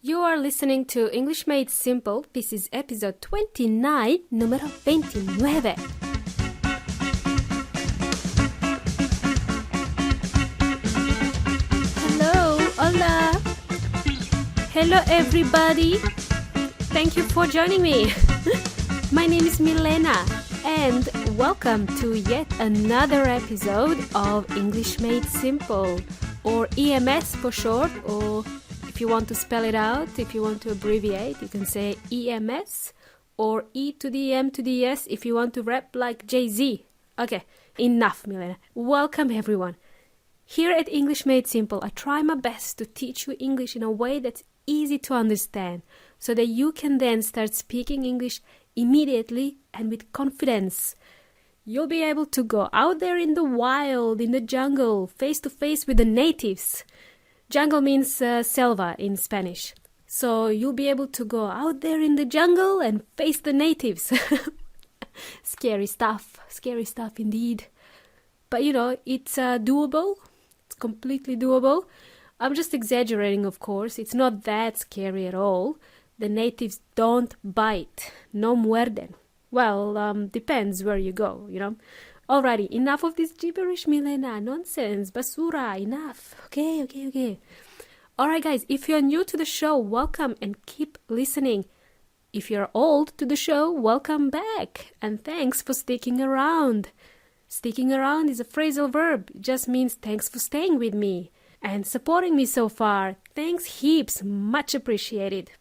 You are listening to English Made Simple. This is episode 29, número 29. Hello, hola. Hello, everybody. Thank you for joining me. My name is Milena, and welcome to yet another episode of English Made Simple, or EMS for short, or if you want to spell it out, if you want to abbreviate, you can say EMS or E to the M to the S if you want to rap like Jay-Z. Okay, enough, Milena. Welcome, everyone. Here at English Made Simple, I try my best to teach you English in a way that's easy to understand so that you can then start speaking English immediately and with confidence. You'll be able to go out there in the wild, in the jungle, face to face with the natives. Jungle means selva in Spanish. So you'll be able to go out there in the jungle and face the natives. Scary stuff indeed. But you know, it's doable. It's completely doable. I'm just exaggerating, of course. It's not that scary at all. The natives don't bite. No muerden. Well, depends where you go, you know. Alrighty, enough of this gibberish, Milena. Nonsense, basura, enough. Okay. Alright, guys, if you're new to the show, welcome and keep listening. If you're old to the show, welcome back. And thanks for sticking around. Sticking around is a phrasal verb. It just means thanks for staying with me and supporting me so far. Thanks heaps. Much appreciated.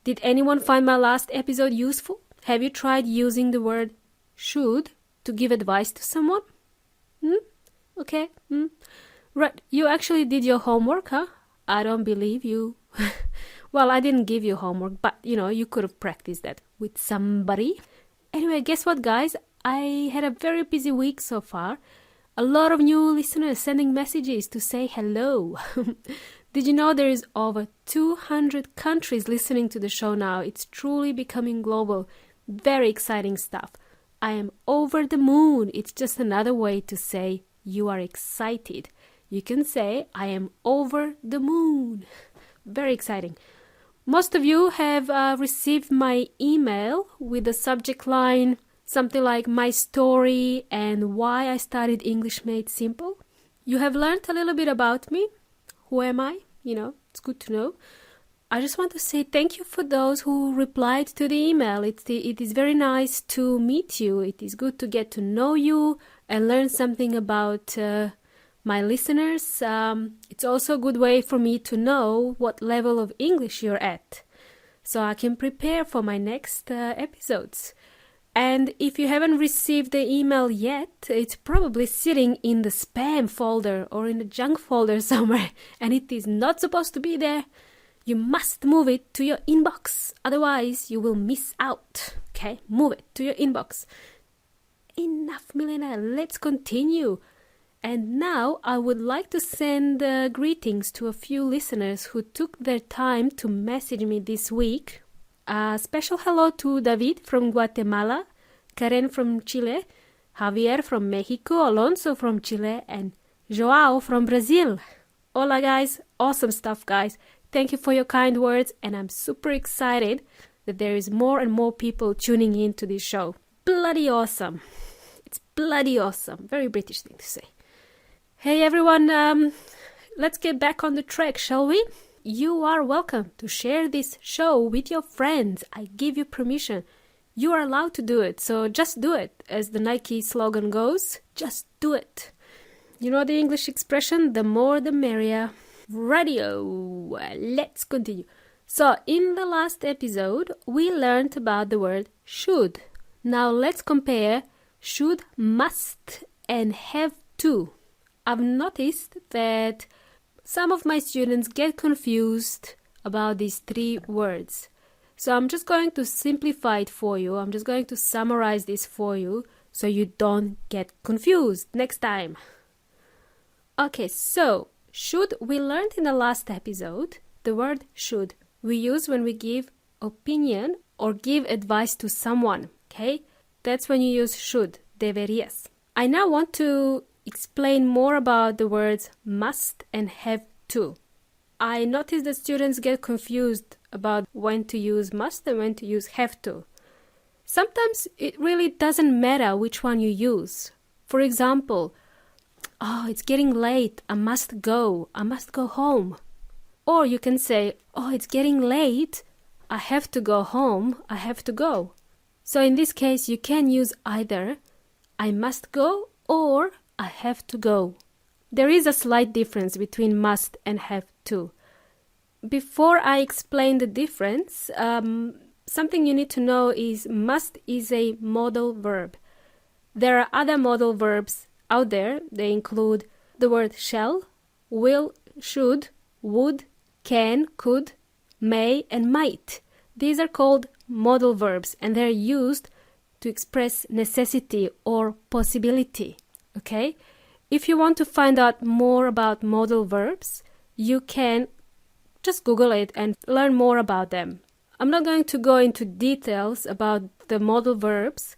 Did anyone find my last episode useful? Have you tried using the word should to give advice to someone? Okay. Right, you actually did your homework, huh? I don't believe you. Well, I didn't give you homework, but, you know, you could have practiced that with somebody. Anyway, guess what, guys? I had a very busy week so far. A lot of new listeners sending messages to say hello. Did you know there is over 200 countries listening to the show now? It's truly becoming global. Very exciting stuff. I am over the moon. It's just another way to say you are excited. You can say, I am over the moon. Very exciting. Most of you have received my email with the subject line, something like my story and why I started English Made Simple. You have learned a little bit about me. Who am I? You know, it's good to know. I just want to say thank you for those who replied to the email. It is very nice to meet you. It is good to get to know you and learn something about my listeners. It's also a good way for me to know what level of English you're at, so I can prepare for my next episodes. And if you haven't received the email yet, it's probably sitting in the spam folder or in the junk folder somewhere, and it is not supposed to be there. You must move it to your inbox, otherwise you will miss out. Okay, move it to your inbox. Enough, Milena, let's continue. And now I would like to send greetings to a few listeners who took their time to message me this week. A special hello to David from Guatemala, Karen from Chile, Javier from Mexico, Alonso from Chile, and Joao from Brazil. Hola, guys. Awesome stuff, guys. Thank you for your kind words, and I'm super excited that there is more and more people tuning in to this show. Bloody awesome. It's bloody awesome. Very British thing to say. Hey, everyone. Let's get back on the track, shall we? You are welcome to share this show with your friends. I give you permission. You are allowed to do it, so just do it. As the Nike slogan goes, just do it. You know the English expression, the more the merrier. Radio. Let's continue. So, in the last episode, we learned about the word should. Now, let's compare should, must, and have to. I've noticed that some of my students get confused about these three words. So, I'm just going to simplify it for you. I'm just going to summarize this for you so you don't get confused next time. Okay, so should, we learned in the last episode, the word should we use when we give opinion or give advice to someone, okay? That's when you use should, deberías. I now want to explain more about the words must and have to. I notice that students get confused about when to use must and when to use have to. Sometimes it really doesn't matter which one you use. For example, oh, it's getting late, I must go home. Or you can say, oh, it's getting late, I have to go home, I have to go. So in this case, you can use either I must go or I have to go. There is a slight difference between must and have to. Before I explain the difference, something you need to know is must is a modal verb. There are other modal verbs out there. They include the word shall, will, should, would, can, could, may, and might. These are called modal verbs and they're used to express necessity or possibility. Okay? If you want to find out more about modal verbs, you can just Google it and learn more about them. I'm not going to go into details about the modal verbs,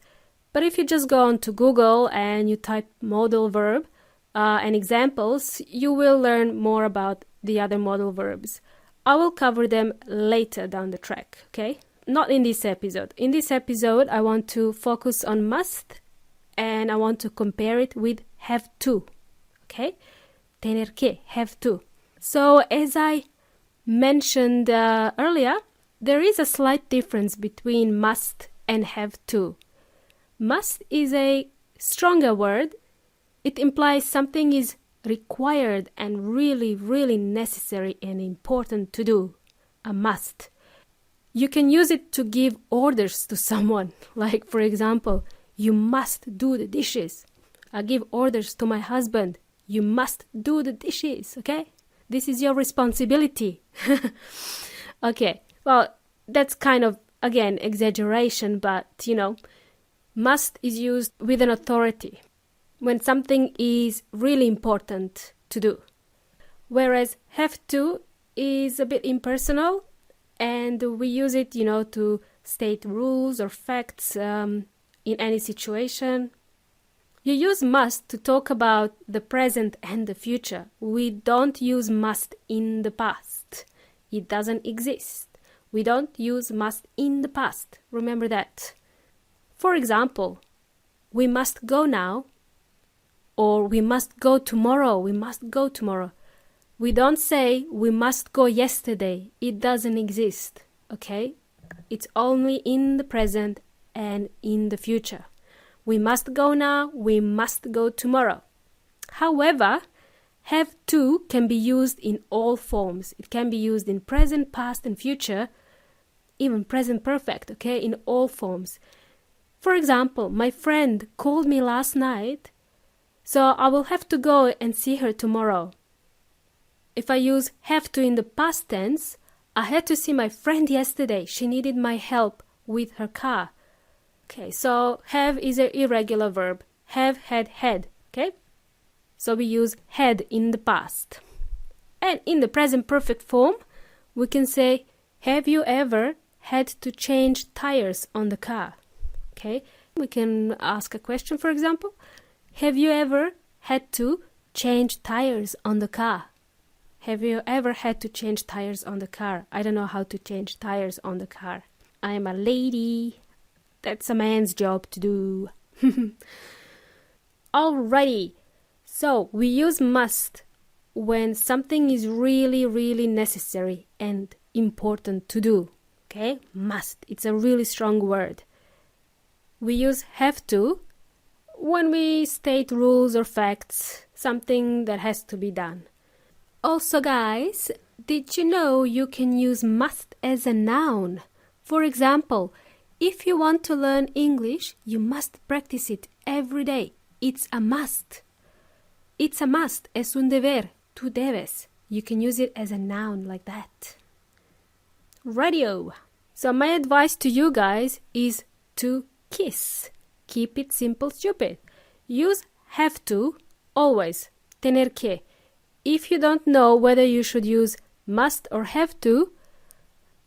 but if you just go on to Google and you type modal verb and examples, you will learn more about the other modal verbs. I will cover them later down the track, okay? Not in this episode. In this episode, I want to focus on must and I want to compare it with have to, okay? Tener que, have to. So as I mentioned earlier, there is a slight difference between must and have to. Must is a stronger word. It implies something is required and really, really necessary and important to do. A must. You can use it to give orders to someone. Like, for example, you must do the dishes. I give orders to my husband. You must do the dishes, okay? This is your responsibility. Okay, well, that's kind of, again, exaggeration, but, must is used with an authority when something is really important to do. Whereas have to is a bit impersonal and we use it, to state rules or facts in any situation. You use must to talk about the present and the future. We don't use must in the past. It doesn't exist. We don't use must in the past. Remember that. For example, we must go now, or we must go tomorrow. We must go tomorrow. We don't say we must go yesterday. It doesn't exist, okay? It's only in the present and in the future. We must go now, we must go tomorrow. However, have to can be used in all forms. It can be used in present, past, and future, even present perfect, okay, in all forms. For example, my friend called me last night, so I will have to go and see her tomorrow. If I use have to in the past tense, I had to see my friend yesterday. She needed my help with her car. Okay, so have is an irregular verb. Have, had, okay? So we use had in the past. And in the present perfect form, we can say, have you ever had to change tires on the car? Okay, we can ask a question, for example. Have you ever had to change tires on the car? Have you ever had to change tires on the car? I don't know how to change tires on the car. I am a lady. That's a man's job to do. Alrighty. So we use must when something is really, really necessary and important to do. Okay? Must. It's a really strong word. We use have to when we state rules or facts, something that has to be done. Also, guys, did you know you can use must as a noun? For example, if you want to learn English, you must practice it every day. It's a must. It's a must. Es un deber. Tú debes. You can use it as a noun like that. Radio. So my advice to you guys is to kiss. Keep it simple, stupid. Use have to always. Tener que. If you don't know whether you should use must or have to,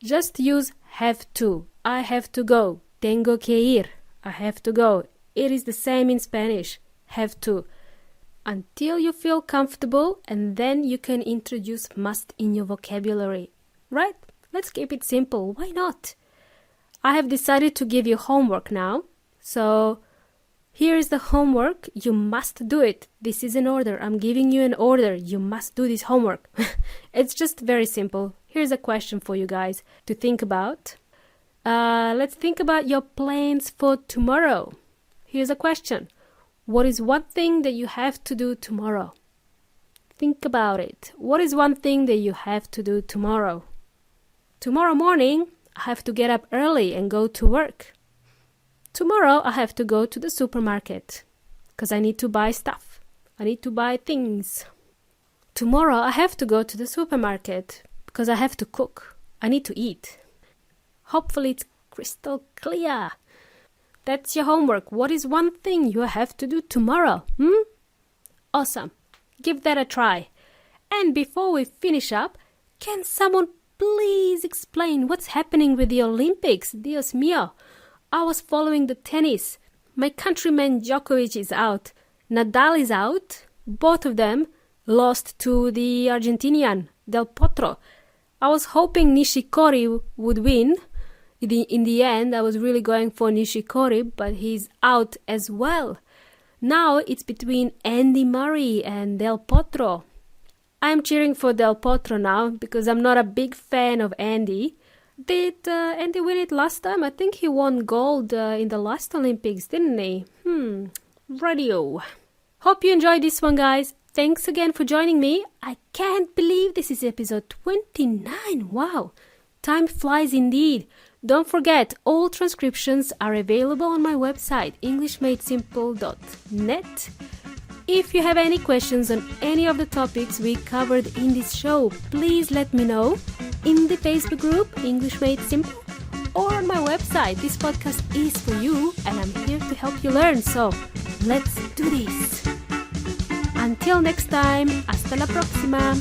just use have to. I have to go. Tengo que ir. I have to go. It is the same in Spanish. Have to. until you feel comfortable, and then you can introduce must in your vocabulary. Right? Let's keep it simple. Why not? I have decided to give you homework now. So here is the homework. You must do it. This is an order. I'm giving you an order. You must do this homework. It's just very simple. Here's a question for you guys to think about. Let's think about your plans for tomorrow. Here's a question. What is one thing that you have to do tomorrow? Think about it. What is one thing that you have to do tomorrow? Tomorrow morning, I have to get up early and go to work. Tomorrow, I have to go to the supermarket because I need to buy stuff. I need to buy things. Tomorrow, I have to go to the supermarket because I have to cook. I need to eat. Hopefully, it's crystal clear. That's your homework. What is one thing you have to do tomorrow? Awesome. Give that a try. And before we finish up, can someone please explain what's happening with the Olympics? Dios mío. I was following the tennis. My countryman Djokovic is out. Nadal is out. Both of them lost to the Argentinian, Del Potro. I was hoping Nishikori would win. In the end, I was really going for Nishikori, but he's out as well. Now it's between Andy Murray and Del Potro. I'm cheering for Del Potro now because I'm not a big fan of Andy. Did Andy win it last time? I think he won gold in the last Olympics, didn't he? Radio. Hope you enjoyed this one, guys. Thanks again for joining me. I can't believe this is episode 29. Wow. Time flies indeed. Don't forget, all transcriptions are available on my website, englishmadesimple.net. If you have any questions on any of the topics we covered in this show, please let me know in the Facebook group, English Made Simple, or on my website. This podcast is for you, and I'm here to help you learn. So, let's do this. Until next time, hasta la próxima.